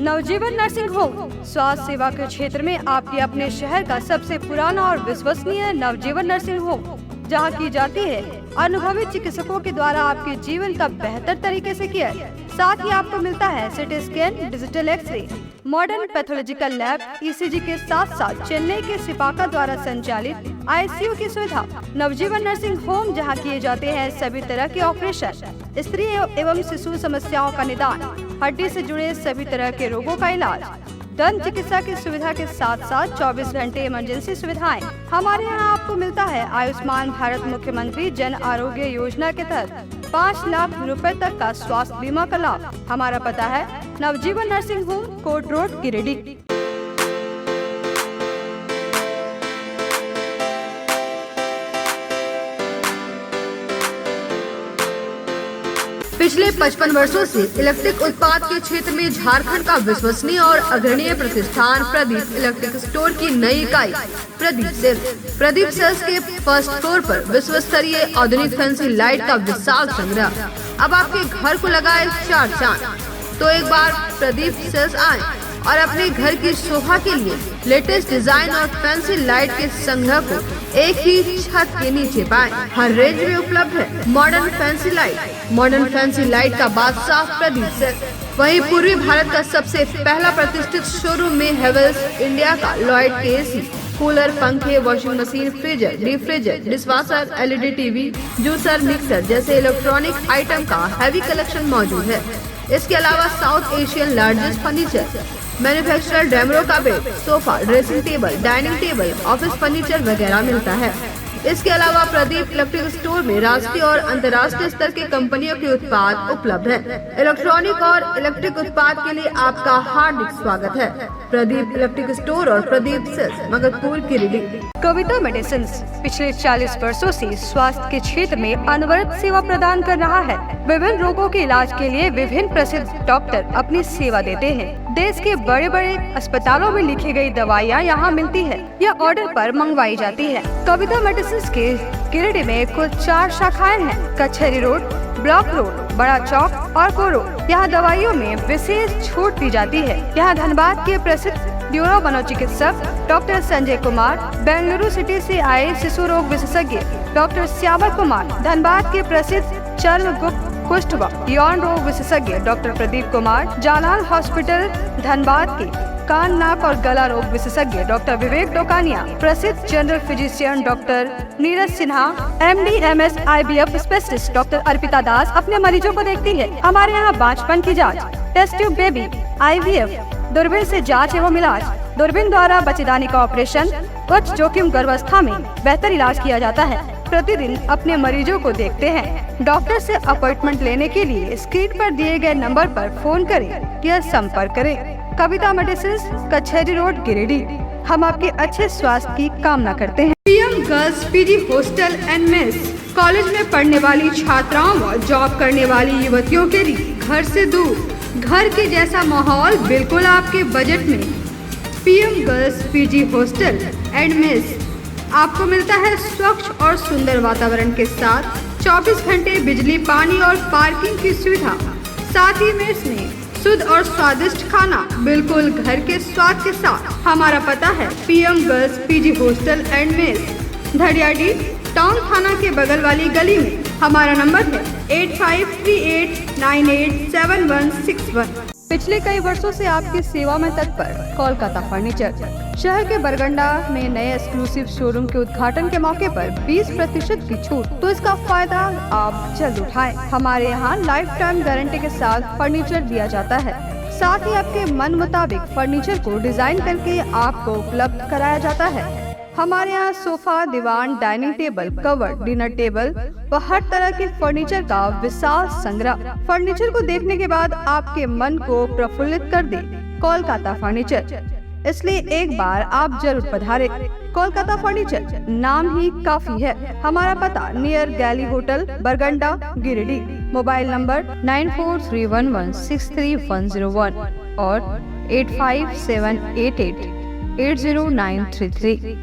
नवजीवन nursing home स्वास्थ्य सेवा के क्षेत्र में आपके अपने शहर का सबसे पुराना और विश्वसनीय नवजीवन नर्सिंग होम, जहां की जाती है अनुभवी चिकित्सकों के द्वारा आपके जीवन का बेहतर तरीके से केयर। साथ ही आपको मिलता है CT scan, digital X-ray, modern pathological lab, ECG के साथ साथ चेन्नई के सिपाका द्वारा संचालित ICU की सुविधा। नवजीवन नर्सिंग होम जहां किए जाते हैं सभी तरह के ऑपरेशन, स्त्री एवं शिशु समस्याओं का निदान, हड्डी से जुड़े सभी तरह के रोगों का इलाज, दंत चिकित्सा की सुविधा के साथ साथ 24 घंटे इमरजेंसी सुविधाएं। हमारे यहाँ आपको मिलता है आयुष्मान भारत मुख्यमंत्री जन आरोग्य योजना के तहत 5 लाख रुपए तक का स्वास्थ्य बीमा का लाभ। हमारा पता है नवजीवन नर्सिंग होम, कोट रोड, गिरिडीह। पिछले 55 वर्षों से इलेक्ट्रिक उत्पाद के क्षेत्र में झारखंड का विश्वसनीय और अग्रणीय प्रतिष्ठान प्रदीप इलेक्ट्रिक स्टोर की नई इकाई प्रदीप सेल्स के फर्स्ट फ्लोर पर विश्व स्तरीय आधुनिक फैंसी लाइट का विशाल संग्रह। अब आपके घर को लगाए 4 चांद। तो एक बार प्रदीप सेल्स आए और अपने घर की शोभा के लिए लेटेस्ट डिजाइन और फैंसी लाइट के संग्रह को एक ही छत के नीचे पाएं। हर रेंज में उपलब्ध है मॉडर्न फैंसी लाइट का बादशाह प्रदीप सेल्स। वहीं पूर्वी भारत का सबसे पहला प्रतिष्ठित शोरूम में हेवेल्स इंडिया का लॉयड के AC, कूलर, पंखे, washing machine, freezer, deep freezer, dishwasher, LED TV, juicer, mixer जैसे इलेक्ट्रॉनिक आइटम का हैवी कलेक्शन मौजूद है। इसके अलावा south Asian largest furniture manufacturer Damro का bed, sofa, dressing table, dining table, office furniture वगैरह मिलता है। इसके अलावा प्रदीप इलेक्ट्रिक स्टोर में राष्ट्रीय और अंतर्राष्ट्रीय स्तर के कंपनियों के उत्पाद उपलब्ध हैं। इलेक्ट्रॉनिक और इलेक्ट्रिक उत्पाद के लिए आपका हार्दिक स्वागत है। प्रदीप इलेक्ट्रिक स्टोर और प्रदीप सेल्स, मगरपुर, गिरिडीह। कविता मेडिसिन्स पिछले 40 वर्षों से स्वास्थ्य के क्षेत्र में अनवरत सेवा प्रदान कर रहा है। विभिन्न रोगों के इलाज के लिए विभिन्न प्रसिद्ध डॉक्टर अपनी सेवा देते हैं। देश के बड़े बड़े अस्पतालों में लिखी गई दवाइयाँ यहाँ मिलती है या ऑर्डर पर मंगवाई जाती है। कविता मेडिसिन्स के गिरिडीह में कुल 4 शाखाएं हैं। कचहरी रोड, ब्लॉक रोड, बड़ा चौक और कोरो। यहाँ दवाइयों में विशेष छूट दी जाती है। यहाँ धनबाद के प्रसिद्ध न्यूरो मनोचिकित्सक डॉक्टर संजय कुमार, बेंगलुरु सिटी से आए शिशु रोग विशेषज्ञ डॉक्टर श्यामल कुमार, धनबाद के प्रसिद्ध चर्म, गुप्त, कुष्ठ व यौन रोग विशेषज्ञ डॉक्टर प्रदीप कुमार, जालान हॉस्पिटल धनबाद के कान, नाक और गला रोग विशेषज्ञ डॉक्टर विवेक डोकानिया, प्रसिद्ध general physician doctor Neeraj Sinha, MD MS IVF specialist doctor Arpita Das अपने मरीजों को देखती है। हमारे यहाँ बांझपन की जांच, टेस्ट ट्यूब बेबी, IVF, दूरबीन से जांच एवं इलाज, दूरबीन द्वारा बच्चेदानी का ऑपरेशन, उच्च जोखिम गर्भावस्था में बेहतर इलाज किया जाता है। प्रतिदिन अपने मरीजों को देखते हैं। डॉक्टर से अपॉइंटमेंट लेने के लिए स्क्रीन पर दिए गए नंबर पर फोन करें या संपर्क करें। कविता मेडिसिन्स, कचहरी रोड, गिरिडीह। हम आपके अच्छे स्वास्थ्य की कामना करते हैं। PM girls PG hostel and mess college में पढ़ने वाली छात्राओं व जॉब करने वाली युवतियों के लिए घर से दूर, घर के जैसा माहौल बिल्कुल आपके बजट में। PM girls PG hostel and mess आपको मिलता है स्वच्छ और सुंदर वातावरण के साथ 24 घंटे बिजली, पानी और पार्किंग की सुविधा। साथ ही मेस में शुद्ध और स्वादिष्ट खाना बिल्कुल घर के स्वाद के साथ। हमारा पता है PM girls PG hostel and mess, धड़ियाडी टाउन थाना के बगल वाली गली में। हमारा नंबर है 8538987161। पिछले कई वर्षों से आपकी सेवा में तत्पर कोलकाता फर्नीचर। शहर के बरगंडा में नए एक्सक्लूसिव शोरूम के उद्घाटन के मौके पर 20% की छूट, तो इसका फायदा आप जल्द उठाएं। हमारे यहाँ लाइफ टाइम गारंटी के साथ फर्नीचर दिया जाता है। साथ ही आपके मन मुताबिक फर्नीचर को डिजाइन करके आपको उपलब्ध कराया जाता है। हमारे यहाँ सोफा, दीवान, dining table, cover, dinner table व हर तरह के फर्नीचर का विशाल संग्रह। फर्नीचर को देखने के बाद आपके मन को प्रफुल्लित कर दे कोलकाता फर्नीचर, इसलिए एक बार आप जरूर पधारें। कोलकाता फर्नीचर नाम ही काफी है। हमारा पता नियर गैली होटल, बरगंडा, गिरिडीह। मोबाइल नंबर 9431163101 और 8578880933।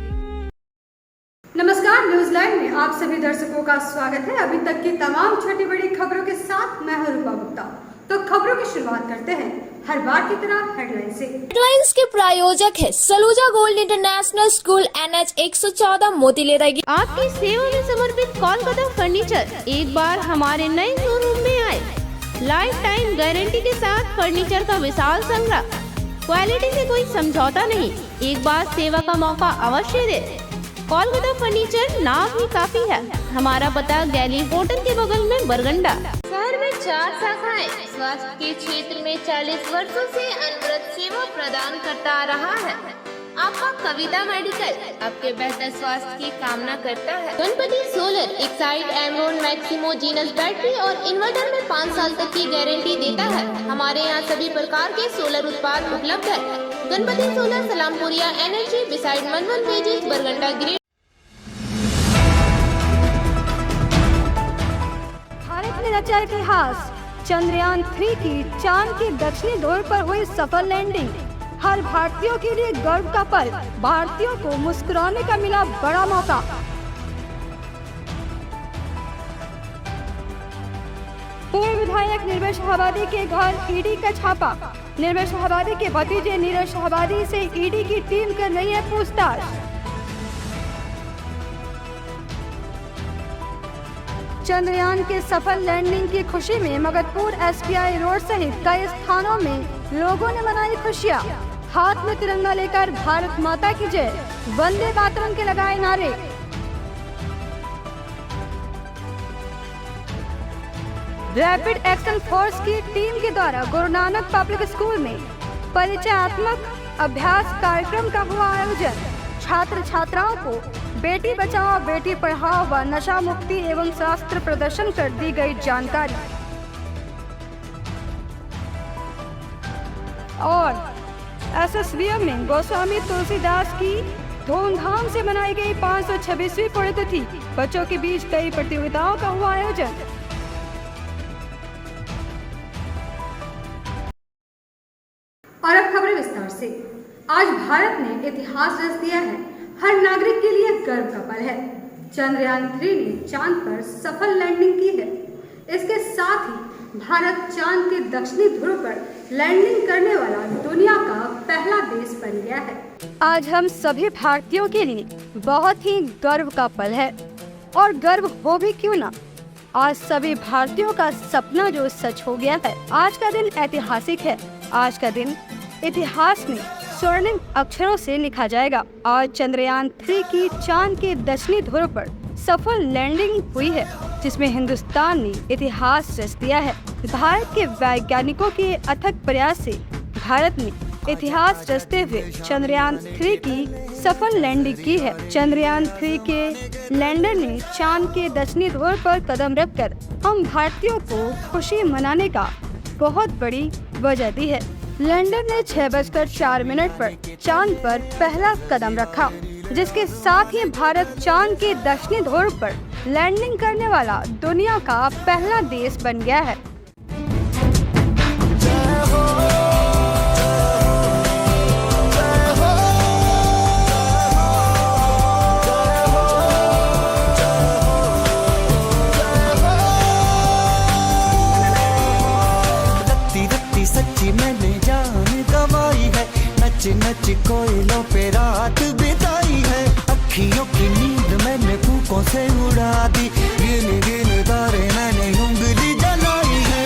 नमस्कार, न्यूज लाइव में आप सभी दर्शकों का स्वागत है। अभी तक की तमाम छोटी बड़ी खबरों के साथ मैं हूं रूपा गुप्ता। तो खबरों की शुरुआत करते हैं हर बार की तरह हेडलाइन से। हेडलाइंस के प्रायोजक है Saluja gold international school NH 114 मोतीलेरा। आपकी सेवा में समर्पित कोलकाता फर्नीचर एक बार हमारे नए शोरूम में आए। लाइफ टाइम गारंटी के साथ फर्नीचर का विशाल संग्रह, क्वालिटी से कोई समझौता नहीं। एक बार सेवा का मौका अवश्य दे। कोलकाता फर्नीचर नाम ही काफी है। हमारा पता गैली होटल के बगल में बरगंडा। शहर में 4 शाखाएं। स्वास्थ्य के क्षेत्र में 40 वर्षों से अनवरत सेवा प्रदान करता आ रहा है। आपका कविता मेडिकल आपके बेहतर स्वास्थ्य की कामना करता है। Ganpati solar Exide Amaron Maximo genus battery और इन्वर्टर में 5 साल तक की गारंटी देता है। हमारे यहाँ सभी प्रकार के सोलर उत्पाद उपलब्ध है। Ganpati solar Salampuria energy beside मनवन वेजिस बरगंडा ग्रेड। भारत ने रचा इतिहास। चंद्रयान 3 की चांद के दक्षिणी ध्रुव पर हुई सफल लैंडिंग हर भारतीयों के लिए गर्व का पल। भारतीयों को मुस्कुराने का मिला बड़ा मौका। पूर्व विधायक निर्भय शाहबादी के घर ईडी का छापा। निर्भय शाहबादी के भतीजे नीरज शाहबादी से ईडी की टीम कर रही है पूछताछ। चंद्रयान के सफल लैंडिंग की खुशी में मगधपुर SBI रोड सहित कई स्थानों में लोगों ने मनाई खुशियां। हाथ में तिरंगा लेकर भारत माता की जय, वंदे मातरम के लगाए नारे। रैपिड एक्शन फोर्स की टीम के द्वारा गुरु नानक पब्लिक स्कूल में परिचयात्मक अभ्यास कार्यक्रम का हुआ आयोजन। छात्र छात्राओं को बेटी बचाओ बेटी पढ़ाओ व नशा मुक्ति एवं शास्त्र प्रदर्शन कर दी गई जानकारी। और SSVM में गोस्वामी तुलसीदास की धूमधाम से मनाई गई 526वीं पुण्यतिथि। बच्चों के बीच कई प्रतियोगिताओं का हुआ आयोजन। और अब खबरें विस्तार से। आज भारत ने इतिहास रच दिया है। हर नागरिक के लिए गर्व का पल है। चंद्रयान 3 ने चांद पर सफल लैंडिंग की है। इसके साथ ही भारत चांद के दक्षिणी ध्रुव पर लैंडिंग करने वाला दुनिया का पहला देश बन गया है। आज हम सभी भारतीयों के लिए बहुत ही गर्व का पल है। और गर्व हो भी क्यों ना, आज सभी भारतीयों का सपना जो सच हो गया है। आज का दिन ऐतिहासिक है। आज का दिन इतिहास में स्वर्णिम अक्षरों से लिखा जाएगा। आज चंद्रयान 3 की चांद के दक्षिणी ध्रुव पर सफल लैंडिंग हुई है, जिसमें हिंदुस्तान ने इतिहास रच दिया है। भारत के वैज्ञानिकों के अथक प्रयास से भारत ने इतिहास रचते हुए चंद्रयान 3 की सफल लैंडिंग की है। चंद्रयान 3 के लैंडर ने चांद के दक्षिणी ध्रुव पर कदम रखकर हम भारतीयों को खुशी मनाने का बहुत बड़ी वजह दी है। लैंडर ने 6:04 पर चांद पर पहला कदम रखा, जिसके साथ ही भारत चांद के दक्षिणी ध्रुव पर लैंडिंग करने वाला दुनिया का पहला देश बन गया है। सच्ची मैंने जान गवाई है। नच नच कोयलों पे रात बिताई है। अखियों की नींद मैंने फूकों से उड़ा दी। गिन गिन तारे मैंने उंगली जलाई है।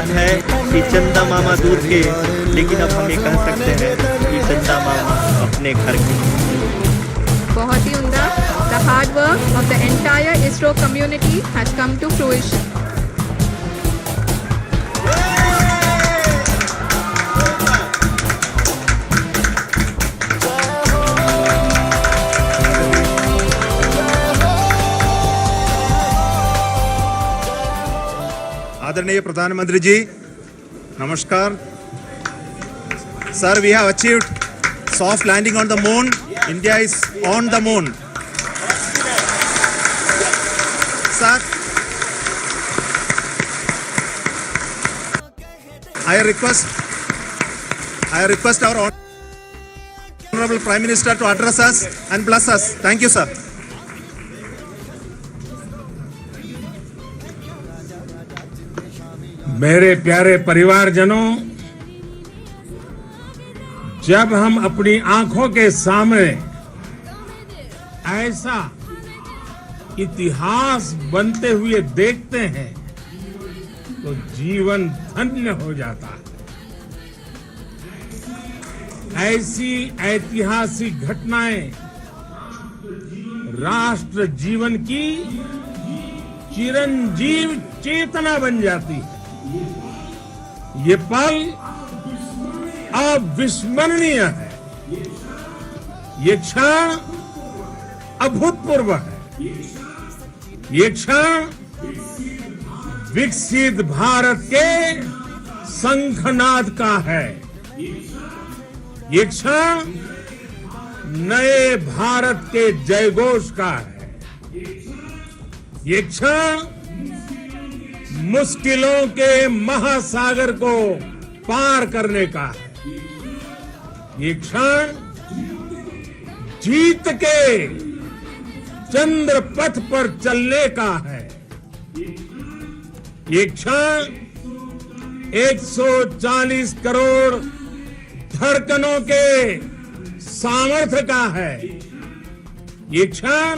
कहावत है कि चंदा मामा दूर के, लेकिन अब हम ये कह सकते हैं कि चंदा मामा अपने घर के। बहुत ही उम्दा। The hard work of the entire ISRO community has come to fruition. आदरणीय प्रधानमंत्री जी, नमस्कार sir. We have achieved soft landing on the moon. India is on the moon sir. I request our honorable Prime Minister to address us and bless us. Thank you, sir. मेरे प्यारे परिवारजनों, जब हम अपनी आंखों के सामने ऐसा इतिहास बनते हुए देखते हैं तो जीवन धन्य हो जाता है। ऐसी ऐतिहासिक घटनाएं राष्ट्र जीवन की चिरंजीव चेतना बन जाती है। ये पल अविस्मरणीय है। ये क्षण अभूतपूर्व है। ये क्षण विकसित भारत के शंखनाद का है। ये क्षण नए भारत के जयघोष का है। ये क्षण मुश्किलों के महासागर को पार करने का है। ये क्षण जीत के चंद्र पथ पर चलने का है। ये क्षण 140 करोड़ धड़कनों के सामर्थ्य का है। ये क्षण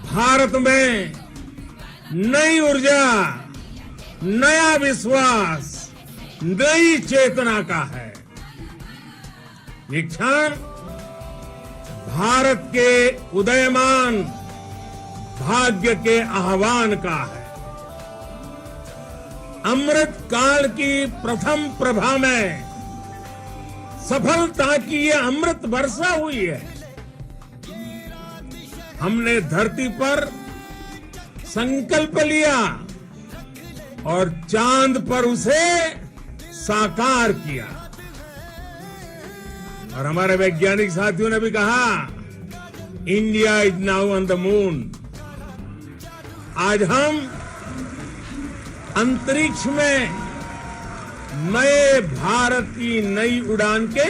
भारत में नई ऊर्जा, नया विश्वास, नई चेतना का है। ये क्षण भारत के उदयमान भाग्य के आह्वान का है। अमृत काल की प्रथम प्रभा में सफलता की ये अमृत वर्षा हुई है। हमने धरती पर संकल्प लिया और चांद पर उसे साकार किया। और हमारे वैज्ञानिक साथियों ने भी कहा, India is now on the moon. आज हम अंतरिक्ष में नए भारत की नई उड़ान के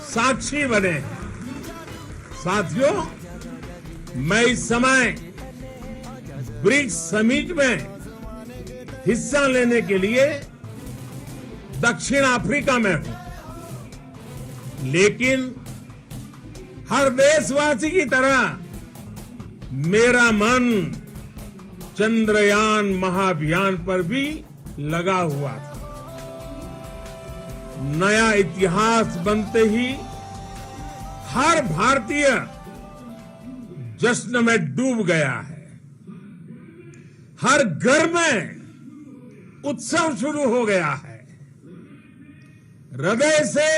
साक्षी बने हैं। साथियों, मैं इस समय ब्रिक्स समिट में हिस्सा लेने के लिए दक्षिण अफ्रीका में हूं, लेकिन हर देशवासी की तरह मेरा मन चंद्रयान महाअभियान पर भी लगा हुआ था। नया इतिहास बनते ही हर भारतीय जश्न में डूब गया है। हर घर में उत्सव शुरू हो गया है। हृदय से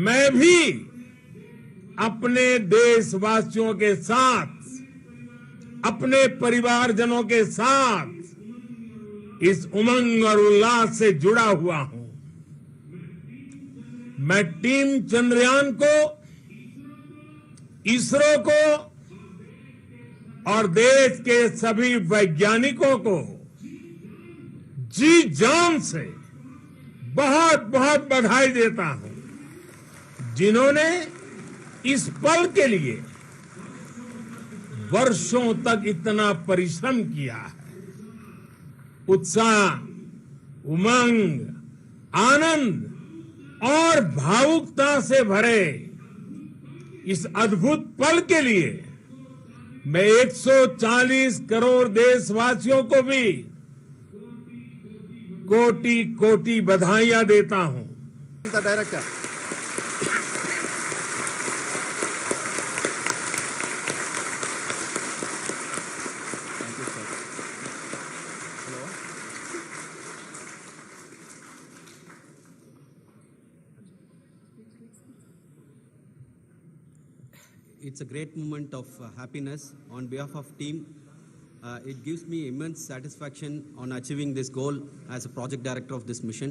मैं भी अपने देशवासियों के साथ, अपने परिवारजनों के साथ इस उमंग और उल्लास से जुड़ा हुआ हूं। मैं टीम चंद्रयान को, इसरो को और देश के सभी वैज्ञानिकों को जी जान से बहुत बहुत बधाई देता हूं, जिन्होंने इस पल के लिए वर्षों तक इतना परिश्रम किया है। उत्साह, उमंग, आनंद और भावुकता से भरे इस अद्भुत पल के लिए मैं 140 करोड़ देशवासियों को भी कोटि कोटि बधाइयां देता हूं। The director. It's a great moment of happiness on behalf of team. It gives me immense satisfaction on achieving this goal as a project director of this mission.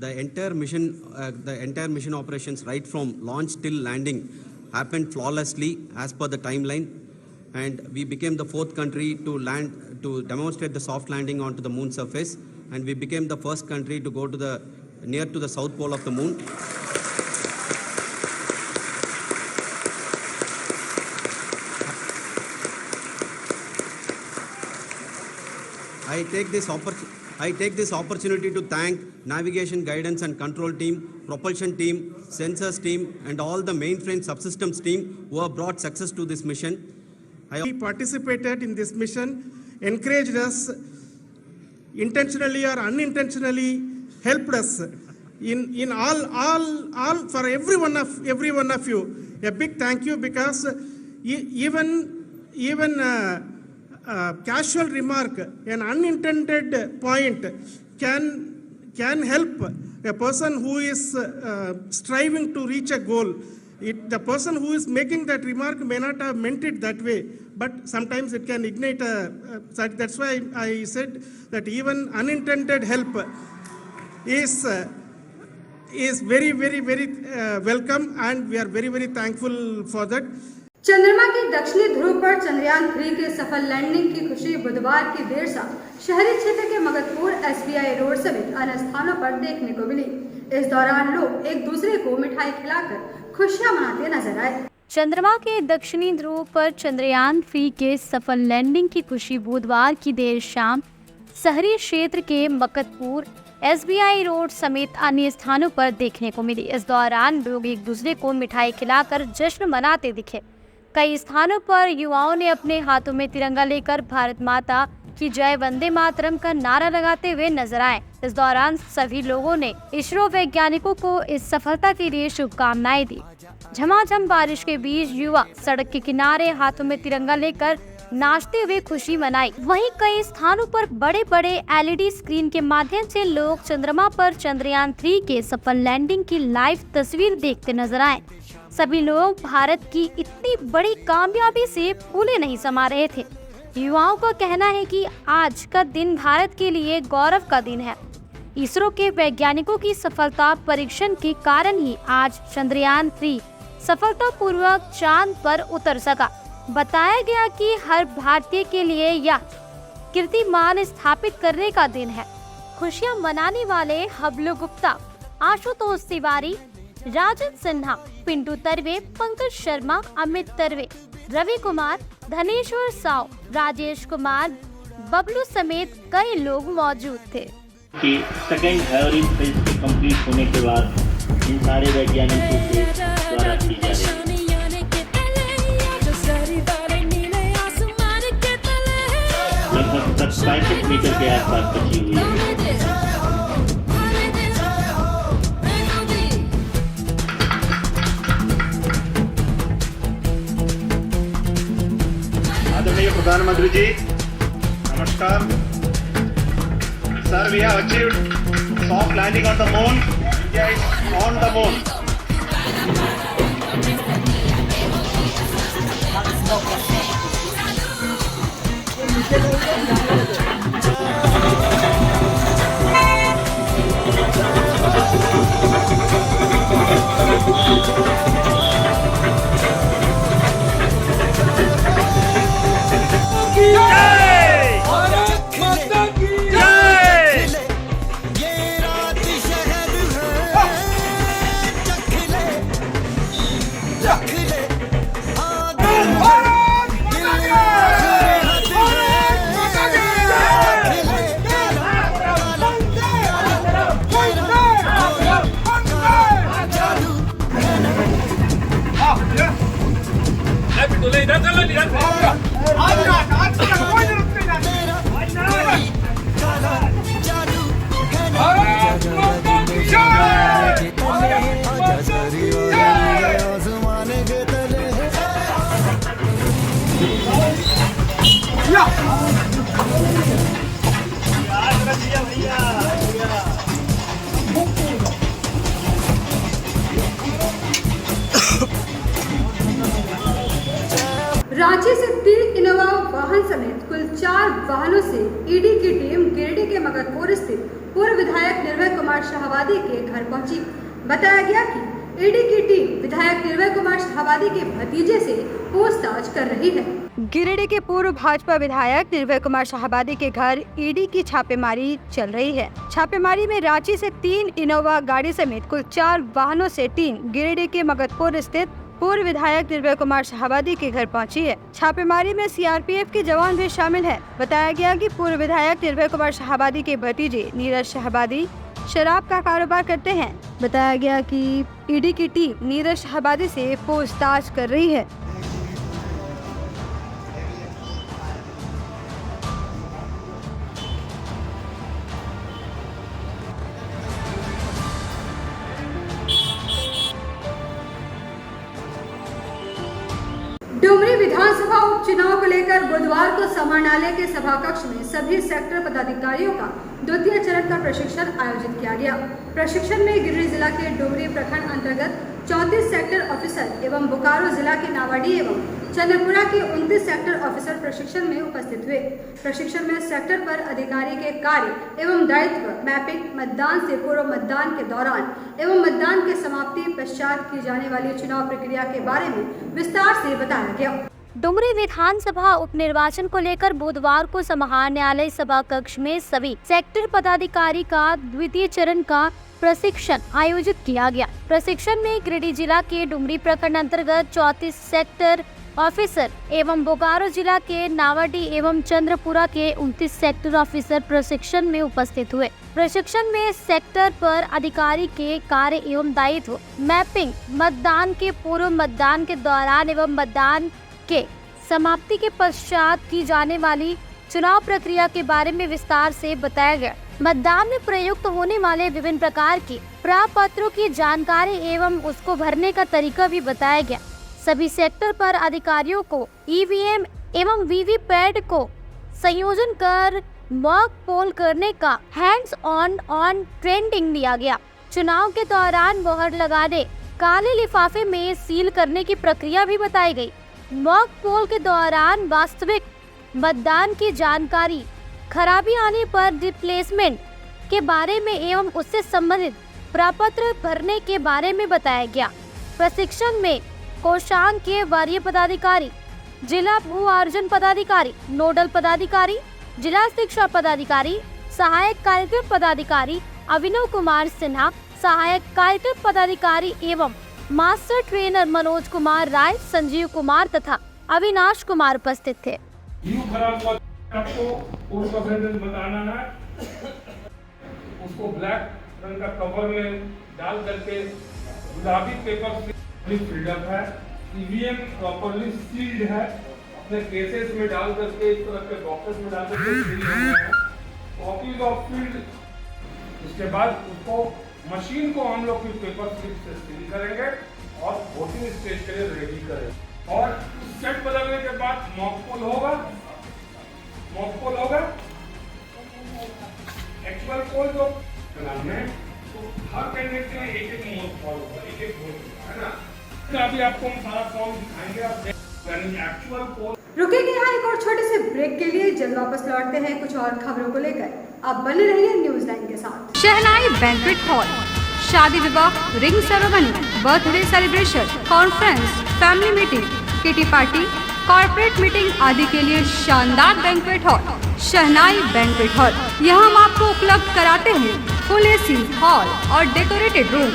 The entire mission operations right from launch till landing happened flawlessly as per the timeline, and we became the 4th country to land to demonstrate the soft landing onto the moon surface, and we became the first country to go to near to the south pole of the moon. I take this opportunity to thank navigation, guidance and control team, propulsion team, sensors team and all the mainframe subsystems team who have brought success to this mission. We participated in this mission, encouraged us, intentionally or unintentionally helped us in all for every one of you. A big thank you, because even casual remark, an unintended point can help a person who is striving to reach a goal. The person who is making that remark may not have meant it that way, but sometimes it can ignite that's why I said that even unintended help is very welcome, and we are very thankful for that. चंद्रमा के दक्षिणी ध्रुव पर चंद्रयान 3 के सफल landing की खुशी बुधवार की देर शाम शहरी क्षेत्र के मगधपुर SBI रोड समेत अन्य स्थानों पर देखने को मिली। इस दौरान लोग एक दूसरे को मिठाई खिलाकर खुशियां मनाते नजर आए। चंद्रमा के दक्षिणी ध्रुव पर चंद्रयान 3 के सफल लैंडिंग की खुशी बुधवार की देर शाम शहरी क्षेत्र के मगधपुर SBI रोड समेत अन्य स्थानों पर देखने को मिली। इस दौरान लोग एक दूसरे को मिठाई खिलाकर जश्न मनाते दिखे। कई स्थानों पर युवाओं ने अपने हाथों में तिरंगा लेकर भारत माता की जय, वंदे मातरम का नारा लगाते हुए नजर आए। इस दौरान सभी लोगों ने इसरो वैज्ञानिकों को इस सफलता के लिए शुभकामनाएं दी। झमाझम बारिश के बीच युवा सड़क के किनारे हाथों में तिरंगा लेकर नाचते हुए खुशी मनाई। वहीं कई स्थानों पर बड़े बड़े LED स्क्रीन के माध्यम से लोग चंद्रमा पर चंद्रयान 3 के सफल लैंडिंग की लाइव तस्वीर देखते नजर आए। सभी लोग भारत की इतनी बड़ी कामयाबी से फूले नहीं समा रहे थे। युवाओं का कहना है कि आज का दिन भारत के लिए गौरव का दिन है। इसरो के वैज्ञानिकों की सफलता परीक्षण के कारण ही आज चंद्रयान 3 सफलतापूर्वक चांद पर उतर सका। बताया गया कि हर भारतीय के लिए यह कीर्तिमान स्थापित करने का दिन है। खुशियां मनाने वाले हबलू गुप्ता, आशुतोष तिवारी, राजन सिन्हा, पिंटू तरवे, पंकज शर्मा, अमित तरवे, रवि कुमार, धनेश्वर साव, राजेश कुमार, बबलू समेत कई लोग मौजूद थे। कि सेकेंड हायरिंग फेज कंप्लीट होने के बाद इन सारे वैज्ञानिकों के द्वारा की जा रही लगभग 65 मीटर के आसपास बची हुई है। आदरणीय प्रधानमंत्री जी, नमस्कार sir. We have achieved soft landing on the moon. India is on the moon. Ranchi से 3 इनोवा वाहन समेत कुल 4 वाहनों से ईडी की टीम गिरिडीह के मगरपुर स्थित पूर्व विधायक निर्भय कुमार शाहवादी के घर पहुंची। बताया गया कि ईडी की टीम विधायक निर्भय कुमार शाहवादी के भतीजे से पूछताछ कर रही है। गिरिडीह के पूर्व भाजपा विधायक निर्भय कुमार शाहवादी के घर ईडी की छापेमारी चल रही है। छापेमारी में रांची से 3 इनोवा गाड़ी समेत कुल 4 वाहनों से टीम गिरिडीह के मगरपुर स्थित पूर्व विधायक निर्भय कुमार शाहवादी के घर पहुंची है। छापेमारी में सीआरपीएफ के जवान भी शामिल हैं। बताया गया कि पूर्व विधायक निर्भय कुमार शाहवादी के भतीजे नीरज शाहवादी शराब का कारोबार करते हैं। बताया गया कि ईडी की टीम नीरज शाहवादी से पूछताछ कर रही है। डुमरी विधानसभा उपचुनाव को लेकर बुधवार को समाहरणालय के सभा कक्ष में सभी सेक्टर पदाधिकारियों का द्वितीय चरण का प्रशिक्षण आयोजित किया गया। प्रशिक्षण में गिरिडीह जिला के डुमरी प्रखंड अंतर्गत 34 सेक्टर ऑफिसर एवं बोकारो जिला के नावाडी एवं चंद्रपुरा के 29 सेक्टर ऑफिसर प्रशिक्षण में उपस्थित हुए। प्रशिक्षण में सेक्टर पर अधिकारी के कार्य एवं दायित्व, मैपिंग, मतदान से पूर्व, मतदान के दौरान एवं मतदान के समाप्ति पश्चात की जाने वाली चुनाव प्रक्रिया के बारे में विस्तार से बताया गया। डुमरी विधानसभा उपनिर्वाचन को लेकर बुधवार को समाहरणालय सभा कक्ष में सभी सेक्टर पदाधिकारी का द्वितीय चरण का प्रशिक्षण आयोजित किया गया। प्रशिक्षण में गिरिडीह जिला के डुमरी प्रखंड अंतर्गत 34 सेक्टर ऑफिसर एवं बोकारो जिला के नावाडी एवं चंद्रपुरा के 29 सेक्टर ऑफिसर प्रशिक्षण में उपस्थित हुए। प्रशिक्षण में सेक्टर पर अधिकारी के कार्य एवं दायित्व, मैपिंग, मतदान के पूर्व, मतदान के दौरान एवं मतदान के समाप्ति के पश्चात की जाने वाली चुनाव प्रक्रिया के बारे में विस्तार से बताया गया। मतदान में प्रयुक्त होने वाले विभिन्न प्रकार के प्रापत्रों की जानकारी एवं उसको भरने का तरीका भी बताया गया। सभी सेक्टर पर अधिकारियों को ईवीएम एवं वीवीपैट को संयोजन कर मॉक पोल करने का हैंड्स ऑन ट्रेनिंग दिया गया। चुनाव के दौरान मोहर लगाने, काले लिफाफे में सील करने की प्रक्रिया भी बताई गई। मॉक पोल के दौरान वास्तविक मतदान की जानकारी, खराबी आने पर रिप्लेसमेंट के बारे में एवं उससे संबंधित प्रपत्र भरने के बारे में बताया गया। प्रशिक्षण में कोषांग के वरीय पदाधिकारी, जिला भू अर्जन पदाधिकारी, नोडल पदाधिकारी, जिला शिक्षा पदाधिकारी, सहायक कार्यक्रम पदाधिकारी अभिनव कुमार सिन्हा, सहायक कार्यक्रम पदाधिकारी एवं मास्टर ट्रेनर मनोज कुमार राय, संजीव कुमार तथा अविनाश कुमार उपस्थित थे। आपको बताना है, उसको ब्लैक रंग का कवर में डाल करके गुलाबी पेपर से फ्रीडम है। ईवीएम प्रॉपर्ली सील्ड है, अपने केसेस में डाल करके इस तरह के बॉक्सेस में डाल करके सील हो गए हैं। कॉपीज ऑफ फील्ड, उसके बाद उसको मशीन को हम लोग पेपर स्लिप से सील करेंगे और वोटिंग स्टेज के लिए रेडी करेंगे। और सेट बदलने के बाद मॉक पोल होगा, एक्चुअल पोल जो बनाने तो हर कैंडिडेट के लिए एक मॉक पोल होगा, एक वोट है ना। अभी आपको हम सारा फॉर्म दिखाएंगे, आप एक्चुअल पोल। रुकेंगे यहाँ एक और छोटे से ब्रेक के लिए, जल्द वापस लौटते हैं कुछ और खबरों को लेकर। आप बने रहिए न्यूज़ 9 के साथ। शहनाई बैंक्वेट हॉल, शादी विवाह, ring ceremony, birthday celebration, conference, family meeting, kitty party, corporate meeting आदि के लिए शानदार बैंक्वेट हॉल शहनाई बैंक्वेट हॉल। यहाँ हम आपको उपलब्ध कराते हैं फुल एसी हॉल और decorated room,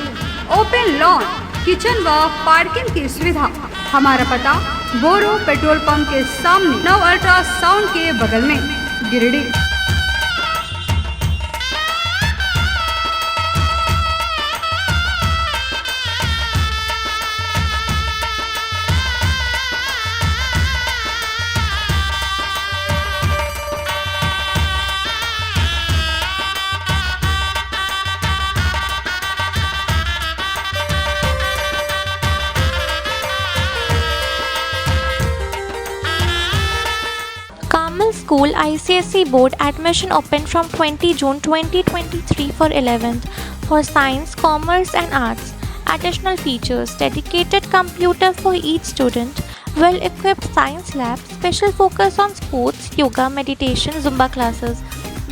open lawn, kitchen व पार्किंग की सुविधा। हमारा पता बोरो पेट्रोल पंप के सामने, नव अल्ट्रासाउंड के बगल में, Giridih. School ICSE board admission open from 20 June 2023 for 11th for science, commerce and arts. Additional features: dedicated computer for each student, well-equipped science lab, special focus on sports, yoga, meditation, Zumba classes,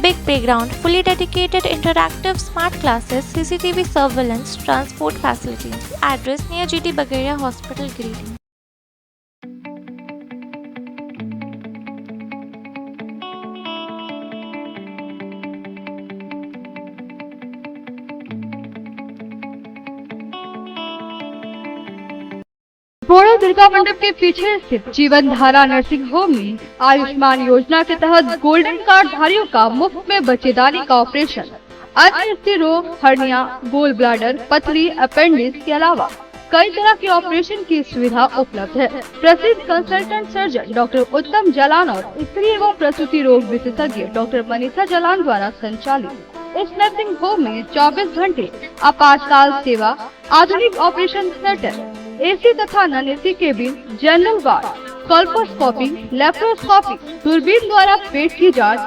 big playground, fully dedicated interactive smart classes, CCTV surveillance, transport facilities. Address near GT Bagaria Hospital, Giridih. बोड़ो दुर्गा मंडप के पीछे स्थित जीवन Dhara nursing home में आयुष्मान योजना के तहत golden card धारियों का मुफ्त में बच्चेदानी का ऑपरेशन, अन्य स्त्री रोग, हर्निया, गोल ब्लाडर, पथरी, अपेंडिक्स के अलावा कई तरह के ऑपरेशन की सुविधा उपलब्ध है। प्रसिद्ध कंसल्टेंट सर्जन डॉक्टर उत्तम जालान और स्त्री एवं प्रसूति रोग विशेषज्ञ डॉक्टर मनीषा जालान द्वारा संचालित इस नर्सिंग होम में 24 घंटे आपातकाल सेवा, आधुनिक ऑपरेशन थिएटर, एसी तथा non AC cabin, general ward, colposcopy, laparoscopy, दूरबीन द्वारा पेट की जांच,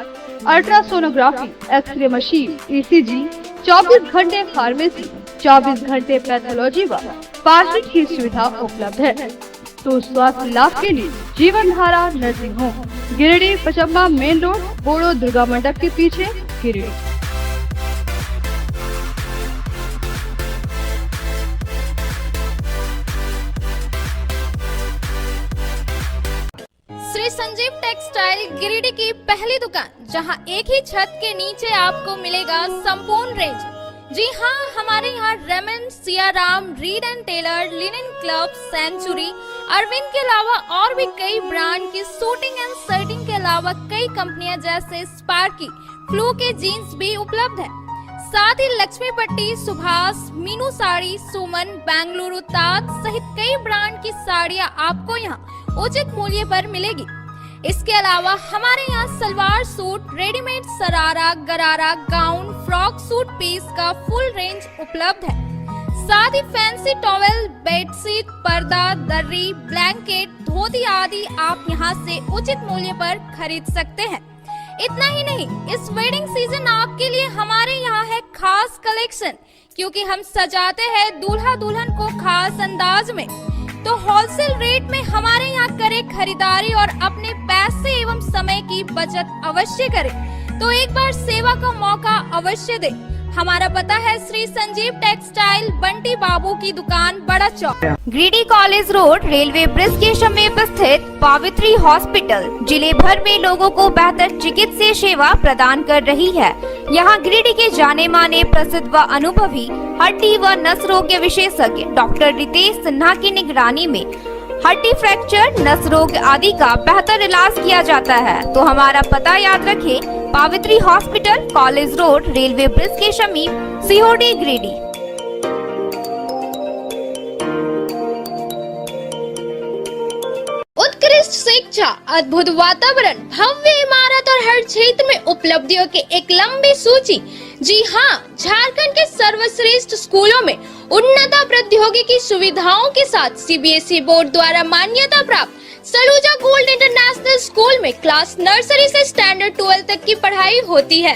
अल्ट्रासोनोग्राफी, एक्सरे मशीन, ईसीजी, 24 घंटे फार्मेसी, 24 घंटे पैथोलॉजी व पार्किंग की सुविधा उपलब्ध है। तो स्वास्थ्य लाभ के लिए Jeevan Dhara nursing home, Giridih Pachamba main road, बोड़ो दुर्गा मंडप के पीछे, गिरिडीह। श्री संजीव टेक्सटाइल गिरिडीह की पहली दुकान, जहां एक ही छत के नीचे आपको मिलेगा संपूर्ण रेंज। जी हाँ, हमारे यहाँ Raymond, Siyaram, Reid and Taylor, Linen Club, Century, Arvind के अलावा और भी कई ब्रांड की सूटिंग एंड शर्टिंग के अलावा कई कंपनियां जैसे स्पार्की, फ्लू के जीन्स भी उपलब्ध है। साथ ही लक्ष्मी पट्टी, सुभाष, मीनू साड़ी, सुमन, बेंगलुरु ताज सहित कई ब्रांड की साड़ियां आपको यहाँ उचित मूल्य पर मिलेगी। इसके अलावा हमारे यहाँ सलवार सूट, रेडीमेड सरारा, गरारा, गाउन, फ्रॉक सूट पीस का फुल रेंज उपलब्ध है। साथ ही फैंसी टॉवेल, बेडशीट, पर्दा, दर्री, ब्लैंकेट, धोती आदि आप यहाँ से उचित मूल्य पर खरीद सकते हैं। इतना ही नहीं, इस वेडिंग सीजन आपके लिए हमारे यहाँ है खास कलेक्शन, क्योंकि हम सजाते हैं दूल्हा दुल्हन को खास अंदाज में। तो होलसेल रेट में हमारे यहाँ करें खरीदारी और अपने पैसे एवं समय की बचत अवश्य करें। तो एक बार सेवा का मौका अवश्य दें। हमारा पता है श्री संजीव टेक्सटाइल, बंटी बाबू की दुकान, बड़ा चौक, Giridih college road, railway bridge के समीप स्थित पावित्री हॉस्पिटल जिले भर में लोगों को बेहतर चिकित्सीय सेवा प्रदान कर रही है। यहाँ गिरिडीह के जाने माने, प्रसिद्ध व अनुभवी हड्डी व नस रोग के विशेषज्ञ डॉक्टर रितेश सिन्हा की निगरानी में हड्डी फ्रैक्चर, नस रोग आदि का बेहतर इलाज किया जाता है। तो हमारा पता याद रखें, Pavitri hospital, college road, railway bridge के समीप, सीहोडी, गिरिडीह। उत्कृष्ट शिक्षा, अद्भुत वातावरण, भव्य इमारत और हर क्षेत्र में उपलब्धियों की एक लंबी सूची। जी हाँ, झारखंड के सर्वश्रेष्ठ स्कूलों में उन्नत प्रौद्योगिकी सुविधाओं के साथ सीबीएसई बोर्ड द्वारा मान्यता प्राप्त सलूजा गोल्ड इंटरनेशनल स्कूल में क्लास नर्सरी से स्टैंडर्ड 12 तक की पढ़ाई होती है।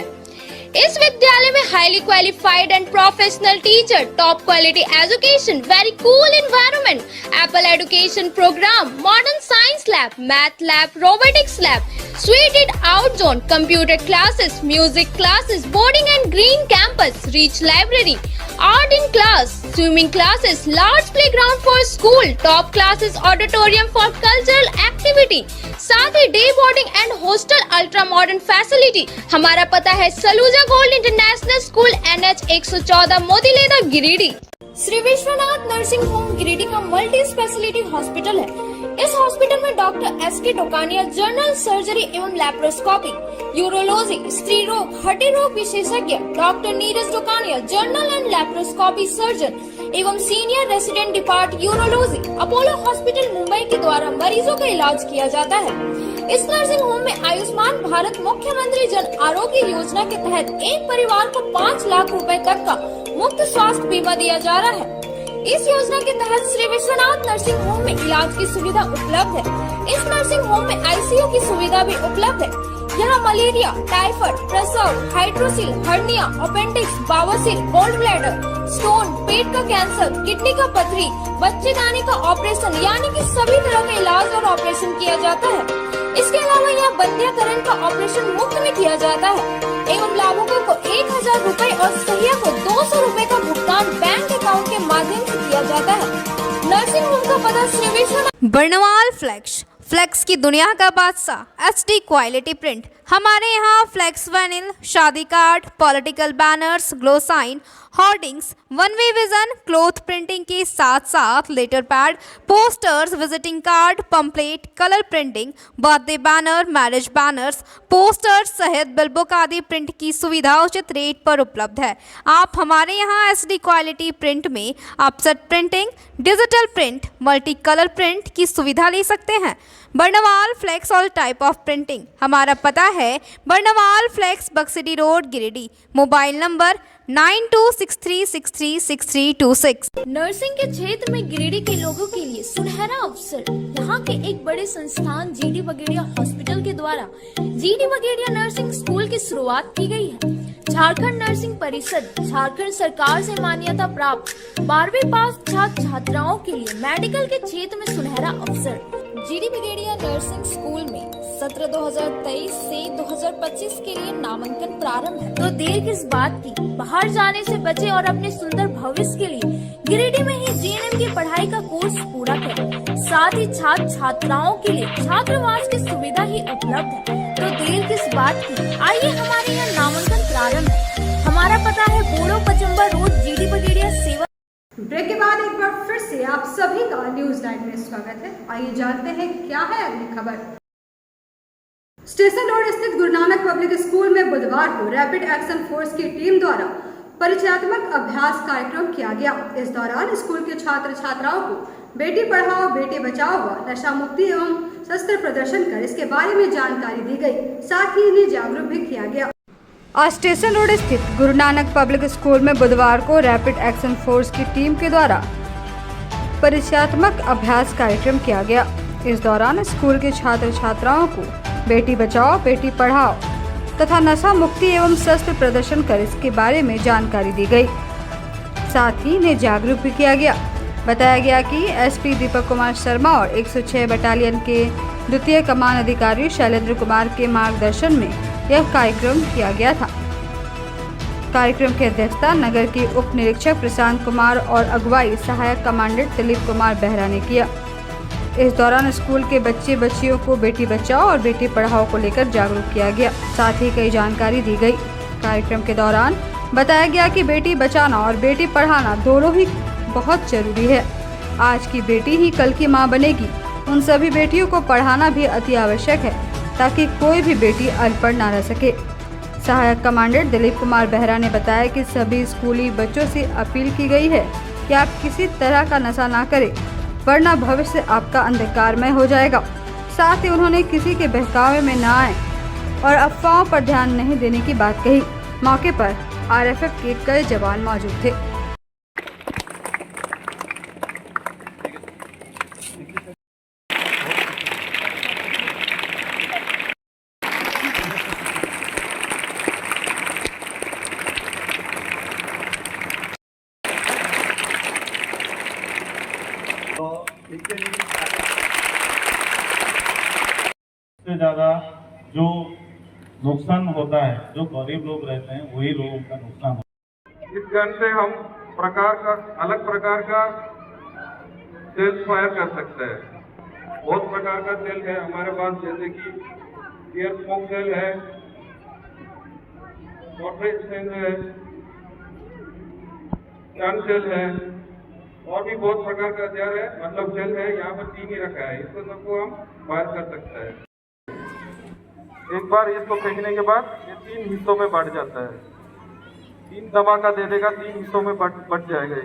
इस विद्यालय में highly qualified and professional teacher, top quality education, very cool environment, Apple education program, modern science lab, math lab, robotics lab, suited out zone, computer classes, music classes, boarding and green campus, rich library, art in class, swimming classes, large playground for school, top classes, auditorium for cultural activity, साथ ही day boarding and hostel, ultra modern facility. हमारा पता है Saluja gold international school, NH 114, Motileda, Giridih. Shri Vishwanath nursing home Giridih का multi speciality hospital है। इस hospital में doctor SK Tokania general surgery एवं लैप्रोस्कोपी, यूरोलॉजी, स्त्री रोग, हड्डी रोग विशेषज्ञ, doctor Neeraj Tokania general and laparoscopy surgeon एवं senior resident depart urology, Apollo hospital Mumbai के द्वारा मरीजों का इलाज किया जाता है। इस नर्सिंग होम में आयुष्मान भारत मुख्यमंत्री जन आरोग्य योजना के तहत एक परिवार को 5 लाख रुपए तक का मुफ्त स्वास्थ्य बीमा दिया जा रहा है। इस योजना के तहत श्री विश्वनाथ नर्सिंग होम में इलाज की सुविधा उपलब्ध है। इस नर्सिंग होम में ICU की सुविधा भी उपलब्ध है। यहाँ मलेरिया, टाइफाइड, प्रसव, हाइड्रोसिल, हर्निया, अपेंडिक्स, बावसिल, गोल्ड ब्लैडर, स्टोन, पेट का कैंसर, किडनी का पथरी, बच्चेदानी का ऑपरेशन यानी कि सभी तरह का इलाज और ऑपरेशन किया जाता है। इसके अलावा यहाँ बंध्याकरण का ऑपरेशन मुफ्त में किया जाता है एवं लाभुकों को 1000 रूपए और सहिया को 200 रूपए का भुगतान बैंक अकाउंट के माध्यम से किया जाता है। नर्सिंग होम का पता श्री विश्वनाथ बर्नवाल फ्लेक्स की दुनिया का बादशाह HD क्वालिटी प्रिंट। हमारे यहाँ फ्लेक्स वैनिल, शादी card, political banners, glow sign, hoardings, one way vision, cloth printing के साथ साथ letter pad, posters, visiting card, pamphlet, colour printing, birthday banner, marriage banners, posters सहित बिलबुक आदि प्रिंट की सुविधा उचित रेट पर उपलब्ध है। आप हमारे यहाँ SD क्वालिटी प्रिंट में offset printing, digital print, multi colour print की सुविधा ले सकते हैं। Barnwal flex all type of printing. हमारा पता है Barnwal flex Baksidih road Giridih. Mobile number 9263636326। Nursing के क्षेत्र में गिरिडीह के लोगों के लिए सुनहरा अवसर। यहाँ के एक बड़े संस्थान GD बगेड़िया हॉस्पिटल के द्वारा GD बगेड़िया नर्सिंग स्कूल की शुरुआत की गई है। झारखंड नर्सिंग परिषद झारखंड सरकार से मान्यता प्राप्त 12वीं पास छात्र छात्राओं के लिए मेडिकल के क्षेत्र में सुनहरा अवसर। GD बगेड़िया नर्सिंग स्कूल में सत्र 2023 से 2025 के लिए नामांकन प्रारंभ है, तो देर किस बात की, बाहर जाने से बचे और अपने सुंदर भविष्य के लिए गिरिडीह में ही GNM की पढ़ाई का कोर्स पूरा करें। साथ ही छात्र छात्राओं के लिए छात्रावास की सुविधा ही उपलब्ध है, तो देर किस बात की, आइए हमारे यहाँ नामांकन प्रारंभ है। हमारा पता है बोड़ो पचम्बा रोड GD बगेड़िया सेवा। ब्रेक के बाद एक बार फिर से आप सभी का न्यूज 9 में स्वागत है। आइए जानते हैं क्या है अगली खबर। स्टेशन रोड स्थित गुरु नानक पब्लिक स्कूल में बुधवार को रैपिड एक्शन फोर्स की टीम द्वारा परिचयात्मक अभ्यास कार्यक्रम किया गया। इस दौरान स्कूल के छात्र छात्राओं को बेटी पढ़ाओ बेटी बचाओ व नशा मुक्ति एवं शस्त्र प्रदर्शन कर इसके बारे में जानकारी दी गई, साथ ही इन्हें जागरूक भी किया गया। आज स्टेशन रोड स्थित गुरु नानक पब्लिक स्कूल में बुधवार को रैपिड एक्शन फोर्स की टीम के द्वारा परिचयात्मक अभ्यास कार्यक्रम किया गया। इस दौरान स्कूल के छात्र छात्राओं को बेटी बचाओ बेटी पढ़ाओ तथा नशा मुक्ति एवं शस्त्र प्रदर्शन कर इसके बारे में जानकारी दी गई, साथ ही इन्हें जागरूक भी किया गया। बताया गया कि SP दीपक कुमार शर्मा और 106 बटालियन के द्वितीय कमान अधिकारी शैलेंद्र कुमार के मार्गदर्शन में यह कार्यक्रम किया गया था। कार्यक्रम की अध्यक्षता नगर के उप निरीक्षक प्रशांत कुमार और अगुवाई सहायक कमांडेंट दिलीप कुमार बेहरा ने किया। इस दौरान स्कूल के बच्चे बच्चियों को बेटी बचाओ और बेटी पढ़ाओ को लेकर जागरूक किया गया, साथ ही कई जानकारी दी गई। कार्यक्रम के दौरान बताया गया कि बेटी बचाना और बेटी पढ़ाना दोनों ही बहुत जरूरी है। आज की बेटी ही कल की माँ बनेगी। उन सभी बेटियों को पढ़ाना भी अति आवश्यक है ताकि कोई भी बेटी अनपढ़ न रह सके। सहायक कमांडेंट दिलीप कुमार बेहरा ने बताया कि सभी स्कूली बच्चों से अपील की गई है कि आप किसी तरह का नशा ना करें, वरना भविष्य आपका अंधकारमय हो जाएगा। साथ ही उन्होंने किसी के बहकावे में न आए और अफवाहों पर ध्यान नहीं देने की बात कही। मौके पर RFF के कई जवान मौजूद थे। सबसे ज्यादा जो नुकसान होता है, जो गरीब लोग रहते हैं वही लोगों का नुकसान होता है। इस गन से हम अलग प्रकार का सेल फायर कर सकते हैं। बहुत प्रकार का सेल है हमारे पास, जैसे कि एयर स्मोक सेल है, मोटरेज सेल है, गन सेल है और भी बहुत प्रकार का सेल है, मतलब सेल है। यहाँ पर 3 ही रखा है, इसको सबको हम फायर कर सकते हैं। एक बार इसको फेंकने के बाद ये 3 हिस्सों में बढ़ जाता है। 3 धमाका दे देगा, 3 हिस्सों में बढ़ जाएगा।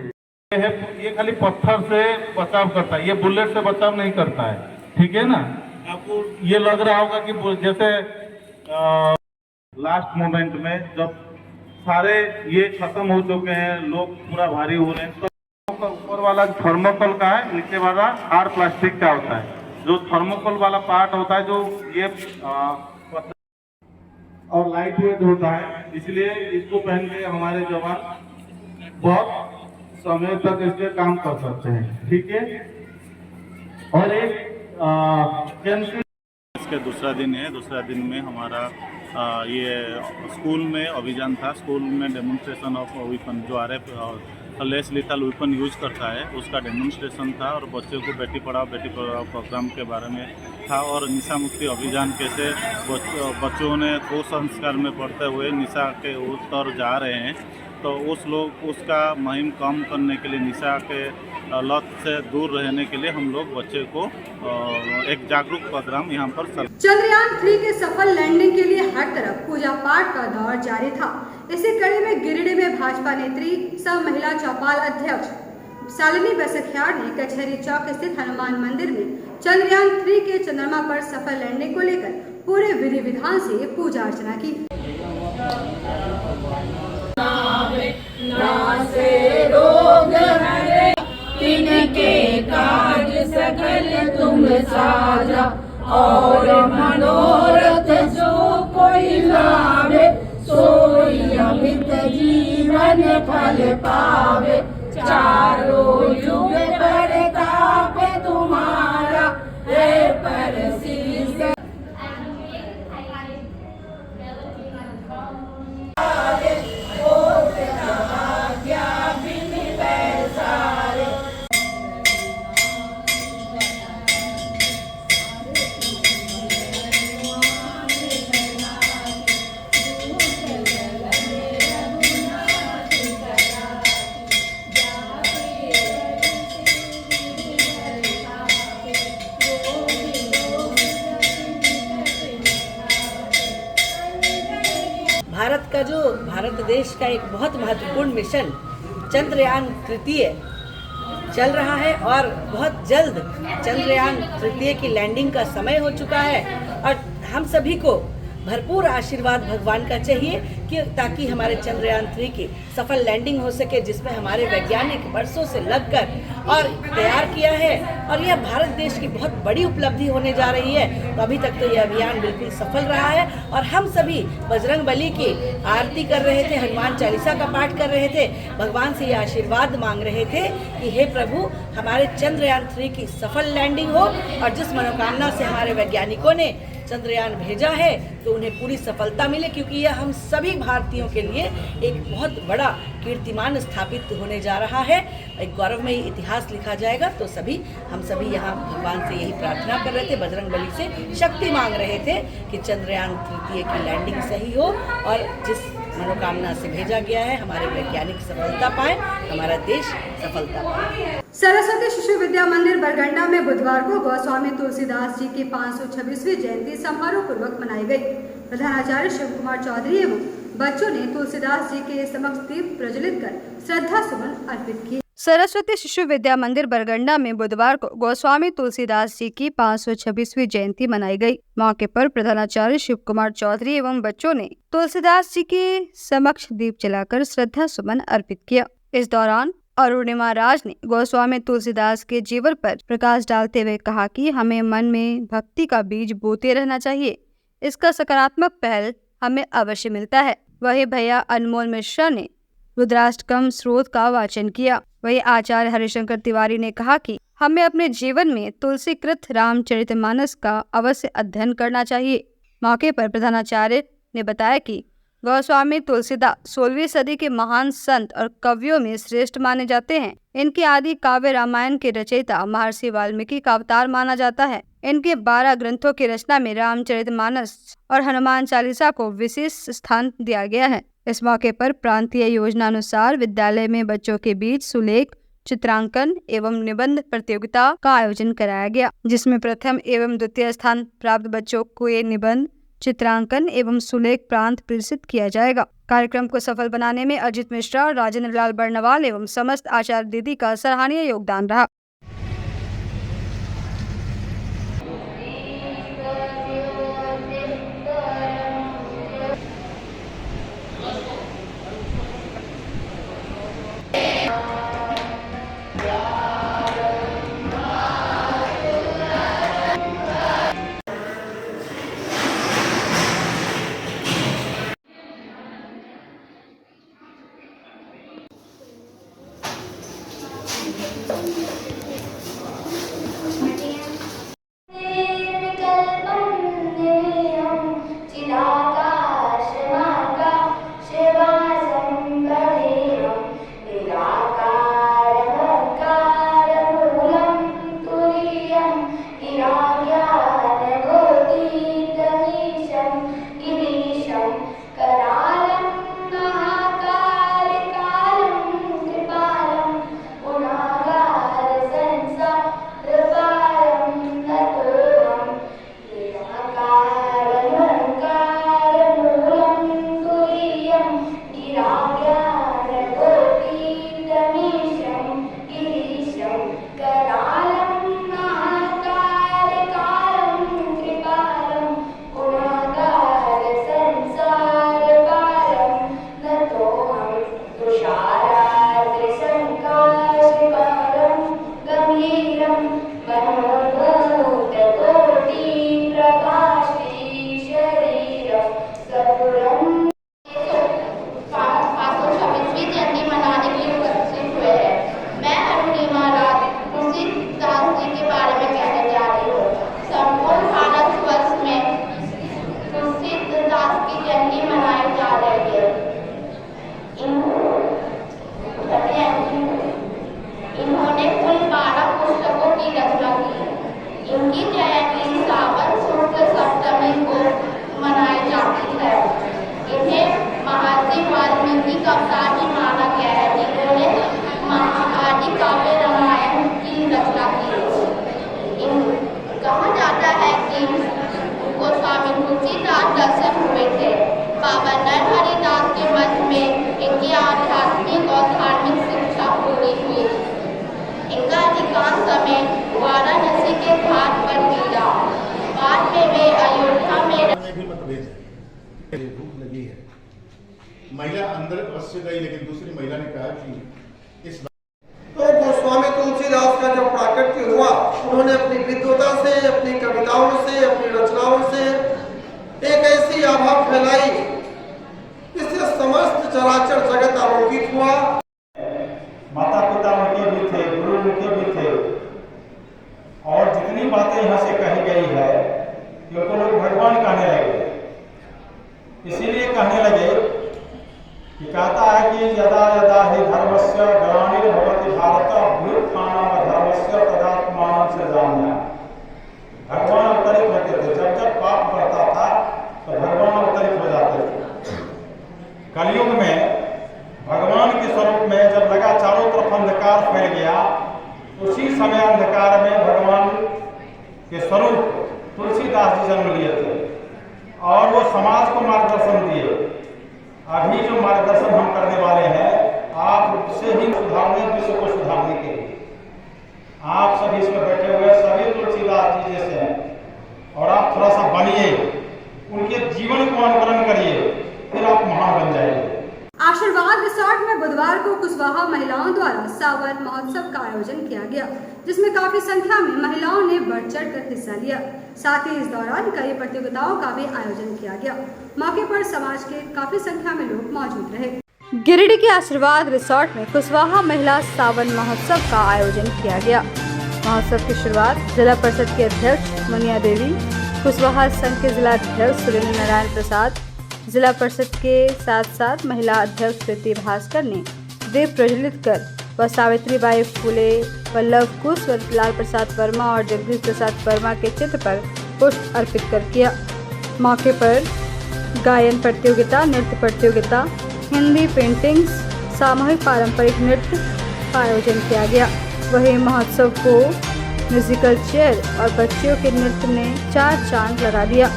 ये खाली पत्थर से बचाव करता है, ये बुलेट से बचाव नहीं करता है, ठीक है ना। आपको ये लग रहा होगा कि जैसे लास्ट मोमेंट में जब सारे ये खत्म हो चुके हैं, लोग पूरा भारी हो रहे हैं, तो ऊपर वाला थर्मोकोल का है, नीचे वाला हार्ड प्लास्टिक का होता है। जो थर्मोकोल वाला पार्ट होता है, जो ये और लाइट वेट होता है, इसलिए इसको पहन के हमारे जवान बहुत समय तक इसके काम कर सकते हैं। ठीक है। और एक इसके दूसरा दिन है। दूसरा दिन में हमारा ये स्कूल में अभियान था। स्कूल में डेमोन्स्ट्रेशन ऑफ वेपन जो RF less lethal weapon use करता है उसका डेमोन्स्ट्रेशन था और बच्चों को बेटी पढ़ाओ प्रोग्राम के बारे में था और निशा मुक्ति अभियान कैसे बच्चों ने कुसंस्कार में पढ़ते हुए निशा के उत्तर जा रहे हैं, तो उसका मुहिम कम करने के लिए निशा के लत से दूर रहने के लिए हम लोग बच्चे को एक जागरूक प्रोग्राम यहाँ पर चंद्रयान 3 के सफल लैंडिंग के लिए हर तरफ पूजा पाठ का दौर जारी था। इसी कड़ी में गिरिडीह में भाजपा नेत्री सह महिला चौपाल अध्यक्ष शालिनी बसखियाड़ ने कचहरी चौक स्थित हनुमान मंदिर में चंद्रयान 3 के चंद्रमा पर सफल लैंडिंग को लेकर पूरे विधि विधान से पूजा अर्चना की। तिनके काज सकल तुम साजा और मनोरथ जो कोई लावे सोई अमित जीवन फल पावे। चारों युग प्रताप तुम्हारा है परसिद्ध। भारत देश का एक बहुत महत्वपूर्ण मिशन चंद्रयान 3 चल रहा है और बहुत जल्द चंद्रयान 3 की लैंडिंग का समय हो चुका है और हम सभी को भरपूर आशीर्वाद भगवान का चाहिए कि ताकि हमारे चंद्रयान 3 की सफल लैंडिंग हो सके, जिसमें हमारे वैज्ञानिक वर्षों से लगकर और तैयार किया है और यह भारत देश की बहुत बड़ी उपलब्धि होने जा रही है। तो अभी तक तो यह अभियान बिल्कुल सफल रहा है और हम सभी बजरंग बली की आरती कर रहे थे, हनुमान चालीसा का पाठ कर रहे थे, भगवान से यह आशीर्वाद मांग रहे थे कि हे प्रभु हमारे चंद्रयान 3 की सफल लैंडिंग हो और जिस मनोकामना से हमारे वैज्ञानिकों ने चंद्रयान भेजा है तो उन्हें पूरी सफलता मिले, क्योंकि यह हम सभी भारतीयों के लिए एक बहुत बड़ा कीर्तिमान स्थापित होने जा रहा है। एक गौरवमयी इतिहास लिखा जाएगा। तो हम सभी यहाँ भगवान से यही प्रार्थना कर रहे थे, बजरंग बली से शक्ति मांग रहे थे कि चंद्रयान 3 की लैंडिंग सही हो और जिस मनोकामना से भेजा गया है हमारे वैज्ञानिक सफलता पाए, हमारा देश सफलता पाए। सरस्वती शिशु विद्या मंदिर बरगंडा में बुधवार को गोस्वामी तुलसीदास जी की 526वीं जयंती समारोह पूर्वक मनाई गई। प्रधानाचार्य शिव कुमार चौधरी एवं बच्चों ने तुलसीदास जी के समक्ष दीप प्रज्वलित कर श्रद्धा सुमन अर्पित किए। सरस्वती शिशु विद्या मंदिर बरगंडा में बुधवार को गोस्वामी तुलसीदास जी की 526वीं जयंती मनाई गई। मौके पर प्रधानाचार्य शिव कुमार चौधरी एवं बच्चों ने तुलसीदास जी के समक्ष दीप जलाकर श्रद्धा सुमन अर्पित किया। इस दौरान अरुणिमा राज ने गोस्वामी तुलसीदास के जीवन पर प्रकाश डालते हुए कहा कि हमें मन में भक्ति का बीज बोते रहना चाहिए। इसका सकारात्मक पहल हमें अवश्य मिलता है। वही भैया अनमोल मिश्रा ने रुद्राष्टकम स्रोत का वाचन किया। वही आचार्य हरिशंकर तिवारी ने कहा कि हमें अपने जीवन में तुलसीकृत रामचरितमानस का अवश्य अध्ययन करना चाहिए। मौके पर प्रधानाचार्य ने बताया कि गोस्वामी तुलसीदास 16वीं सदी के महान संत और कवियों में श्रेष्ठ माने जाते हैं। इनके आदि काव्य रामायण के रचयिता महर्षि वाल्मीकि का अवतार माना जाता है। इनके 12 ग्रंथों की रचना में रामचरितमानस और हनुमान चालीसा को विशेष स्थान दिया गया है। इस मौके पर प्रांतीय योजना अनुसार विद्यालय में बच्चों के बीच सुलेख, चित्रांकन एवं निबंध प्रतियोगिता का आयोजन कराया गया, जिसमें प्रथम एवं द्वितीय स्थान प्राप्त बच्चों को ये निबंध, चित्रांकन एवं सुलेख प्रांत प्रदर्शित किया जाएगा। कार्यक्रम को सफल बनाने में अजित मिश्रा और राजेंद्र लाल बर्नवाल एवं समस्त आचार्य दीदी का सराहनीय योगदान रहा। महिला अंदर बस से गई, लेकिन दूसरी महिला ने कहा कि इस तो गोस्वामी तुलसीदास का जब प्राकट्य हुआ, उन्होंने अपनी विद्वता से, अपनी कविताओं से, अपनी रचनाओं से एक ऐसी आभा फैलाई जिससे समस्त चराचर जगत आलोकित हुआ। माता पिता उनके भी थे, गुरु उनके भी थे, और जितनी बातें यहाँ से कही गई है उनको लोग भगवान कहने लगे। इसीलिए कहने लगे कि कहता है कि यदा यदा हि धर्मस्य ग्लानिर्भवति भारत अभ्युत्थानं धर्मस्य तदात्मानं सृजाम्यहम्। भगवान अवतरित होते थे, जब जब पाप बढ़ता था तो भगवान अवतरित हो जाते थे। कलयुग में भगवान के स्वरूप में जब लगा चारों तरफ अंधकार फैल गया, उसी समय अंधकार में भगवान के स्वरूप तुलसीदास जी जन्म लिए थे और वो समाज को मार्गदर्शन दिए। अभी जो मार्गदर्शन हम करने वाले हैं, आप से ही सुधारने, विश्व को सुधारने के लिए आप सभी इसमें बैठे हुए सभी तुलसीदास जी जैसे हैं, और आप थोड़ा सा बनिए, उनके जीवन को अनुकरण करिए, फिर आप महान बन जाएंगे। आशीर्वाद रिसोर्ट में बुधवार को कुशवाहा महिलाओं द्वारा सावन महोत्सव का आयोजन किया गया, जिसमें काफी संख्या में महिलाओं ने बढ़ चढ़ कर हिस्सा लिया। साथ ही इस दौरान कई प्रतियोगिताओं का भी आयोजन किया गया। मौके पर समाज के काफी संख्या में लोग मौजूद रहे। गिरिडीह के आशीर्वाद रिसोर्ट में कुशवाहा महिला सावन महोत्सव का आयोजन किया गया। महोत्सव की शुरुआत जिला परिषद के अध्यक्ष मुनिया देवी, कुशवाहा संघ के जिला अध्यक्ष सुरेंद्र नारायण प्रसाद, जिला परिषद के साथ साथ महिला अध्यक्ष प्रीति भास्कर ने दीप प्रज्वलित कर व सावित्रीबाई फुले, वल्लभ कुश, लाल प्रसाद वर्मा और जगदीश प्रसाद वर्मा के चित्र पर पुष्प अर्पित कर किया। मौके पर गायन प्रतियोगिता, नृत्य प्रतियोगिता, हिंदी पेंटिंग्स, सामूहिक पारंपरिक नृत्य का आयोजन किया गया। वहीं महोत्सव को म्यूजिकल चेयर और बच्चियों के नृत्य ने 4 चांद लगा दिया।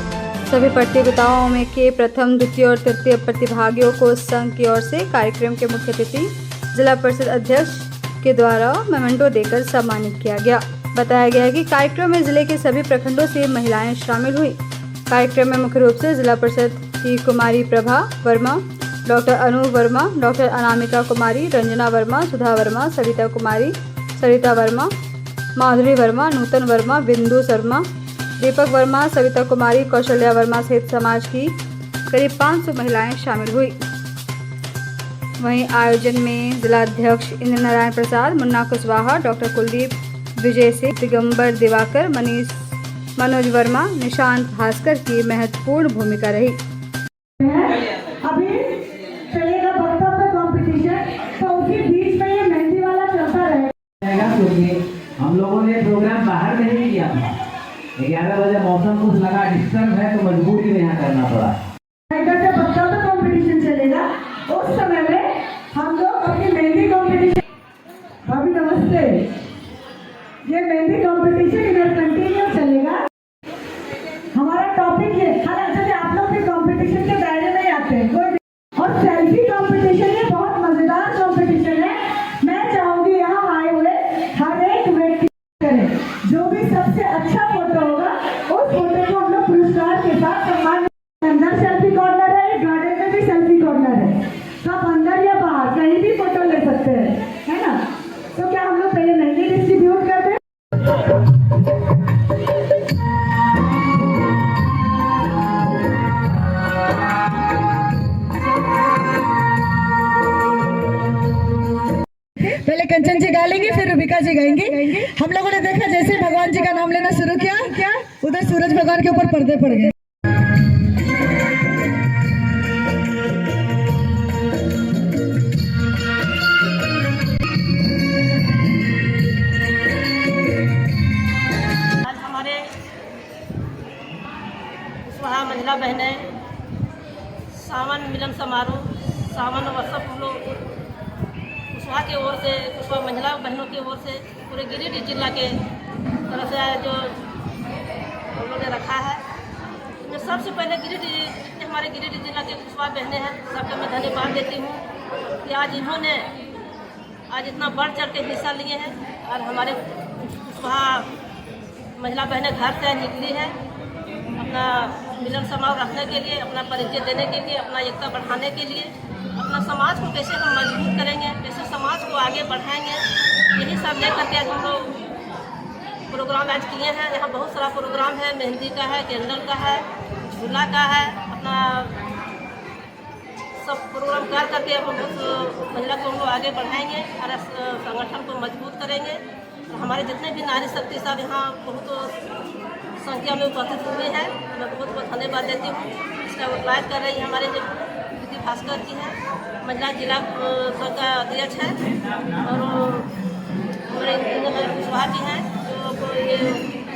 सभी प्रतियोगिताओं में के प्रथम, द्वितीय और तृतीय प्रतिभागियों को संघ की ओर से कार्यक्रम के मुख्य अतिथि जिला परिषद अध्यक्ष के द्वारा मेमेंटो देकर सम्मानित किया गया। बताया गया कि कार्यक्रम में जिले के सभी प्रखंडों से महिलाएं शामिल हुई। कार्यक्रम में मुख्य रूप से जिला परिषद की कुमारी प्रभा वर्मा, डॉक्टर अनु वर्मा, डॉक्टर अनामिका कुमारी, रंजना वर्मा, सुधा वर्मा, सरिता कुमारी, सरिता वर्मा, माधुरी वर्मा, नूतन वर्मा, बिंदु शर्मा, दीपक वर्मा, सविता कुमारी, कौशल्या वर्मा सहित समाज की करीब 500 महिलाएं शामिल हुई। वहीं आयोजन में जिलाध्यक्ष इंद्र नारायण प्रसाद, मुन्ना कुशवाहा, डॉक्टर कुलदीप, विजय सिंह, दिगंबर दिवाकर, मनोज वर्मा, निशांत भास्कर की महत्वपूर्ण भूमिका रही। अभी चलेगा वक्तव्य कंपटीशन, तो उसी बीच में ये मेहंदी वाला चलता रहेगा। क्योंकि हम लोगों ने प्रोग्राम बाहर नहीं किया था, 11 बजे मौसम कुछ लगा डिस्टर्ब है तो मजबूरी में यहाँ करना पड़ा। वक्तव्य कंपटीशन चलेगा, उस समय में हम लोग अपनी मेहंदी कंपटीशन। भाभी नमस्ते। ये मेहंदी कंपटीशन इधर कंटिन्यू चलेगा। हमारा टॉपिक ये, हालांकि आप लोग भी कंपटीशन के दायरे में आते हैं, और सेल्फी कंपटीशन ये बहुत मजेदार कंपटीशन है। मैं चाहूंगी यहाँ आए हुए हर एक व्यक्ति करें, जो भी सबसे अच्छा फोटो होगा उस फोटो को हम लोग पुरस्कार के साथ सम्मान। अंदर सेल्फी कॉर्नर है, गार्डन में भी सेल्फी कॉर्नर है, तो आप अंदर या बाहर कहीं भी फोटो ले सकते हैं, है ना। तो क्या हम लोग पहले मेहंदी डिस्ट्रीब्यूट करते हैं? पहले कंचन जी गा लेंगे, फिर रूबिका जी गाएंगे। हम लोगों ने देखा जैसे भगवान जी का नाम लेना शुरू किया, उधर सूरज भगवान के ऊपर पर्दे पड़ गए। आज हमारे कुशवाहा महिला बहनें सावन मिलन समारोह, सावन उत्सव हम लोग कुशवाहा की ओर से, कुशवाहा महिला बहनों की ओर से पूरे गिरिडीह जिला के तरफ से जो हम लोगों ने रखा है। मैं सबसे पहले हमारे गिरिडीह जिला के कुशवाहा बहनें हैं, सबका मैं धन्यवाद देती हूँ कि आज इन्होंने इतना बढ़ चढ़ के हिस्सा लिए हैं और हमारे कुशवाहा महिला बहनें घर से निकली है अपना मिलन समारोह रखने के लिए, अपना परिचय देने के लिए, अपना एकता बढ़ाने के लिए, अपना समाज को कैसे हम मजबूत करेंगे, कैसे समाज को आगे बढ़ाएंगे, यही सब लेकर के हम लोग प्रोग्राम आज किए हैं। यहाँ बहुत सारा प्रोग्राम है, मेहंदी का है, कैंडल का है, झूला का है, अपना सब प्रोग्राम कर करके हम बहुत महिला को हम लोग आगे बढ़ाएंगे और संगठन को मजबूत करेंगे। और हमारे जितने भी नारी शक्ति सब यहाँ बहुत संख्या में उपस्थित हुए हैं, मैं बहुत बहुत धन्यवाद देती हूँ। इसका उद्घाटन कर रही हमारे जो दीदी भास्कर जी हैं, महिला जिला का अध्यक्ष है, और हमारे कुशवाहा जी हैं जो ये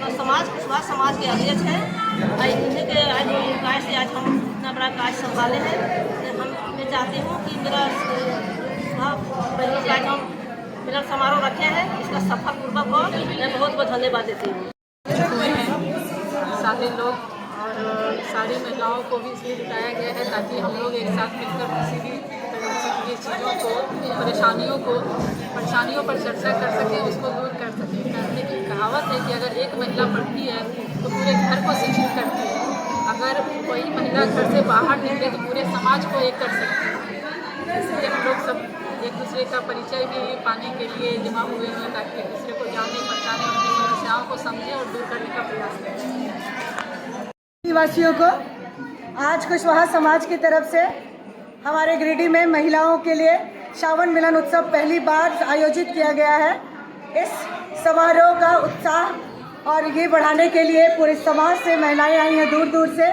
कुशवाहा समाज के अध्यक्ष हैं। इन्हीं के आज कार्य से आज हम इतना बड़ा कार्य संभाले हैं। मैं चाहती हूँ कि मेरा आज हम मिलन समारोह रखे हैं, इसका सफल पूर्वक हो। मैं बहुत बहुत धन्यवाद देती हूँ। सारे लोग और सारी महिलाओं को भी इसलिए जुटाया गया है ताकि हम लोग एक साथ मिलकर किसी भी तरह की चीज़ों को, परेशानियों पर चर्चा कर सकें, उसको दूर कर सकें। कहने की कहावत है कि अगर एक महिला पढ़ती है तो पूरे घर को शिक्षित करती है, अगर कोई महिला घर से बाहर निकले तो पूरे समाज को एक कर सकती है। इसलिए हम लोग सब एक दूसरे का परिचय भी पाने के लिए जमा हुए हैं ताकि एक दूसरे को जाने पहचाने, अपनी समस्याओं को समझें और दूर करने का प्रयास करें। निवासियों को आज कुशवाहा समाज की तरफ से हमारे गिरिडीह में महिलाओं के लिए सावन मिलन उत्सव पहली बार आयोजित किया गया है। इस समारोह का उत्साह और ये बढ़ाने के लिए पूरे समाज से महिलाएं आई हैं, दूर दूर से।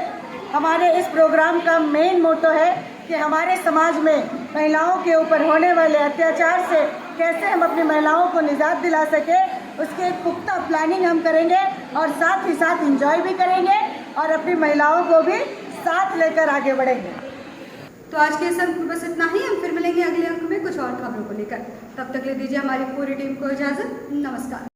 हमारे इस प्रोग्राम का मेन मोटो है कि हमारे समाज में महिलाओं के ऊपर होने वाले अत्याचार से कैसे हम अपनी महिलाओं को निजात दिला सके, उसकी एक पुख्ता प्लानिंग हम करेंगे और साथ ही साथ एंजॉय भी करेंगे और अपनी महिलाओं को भी साथ लेकर आगे बढ़ेंगे। तो आज के इस अंक में बस इतना ही। हम फिर मिलेंगे अगले अंक में कुछ और खबरों को लेकर। तब तक ले दीजिए हमारी पूरी टीम को इजाज़त। नमस्कार।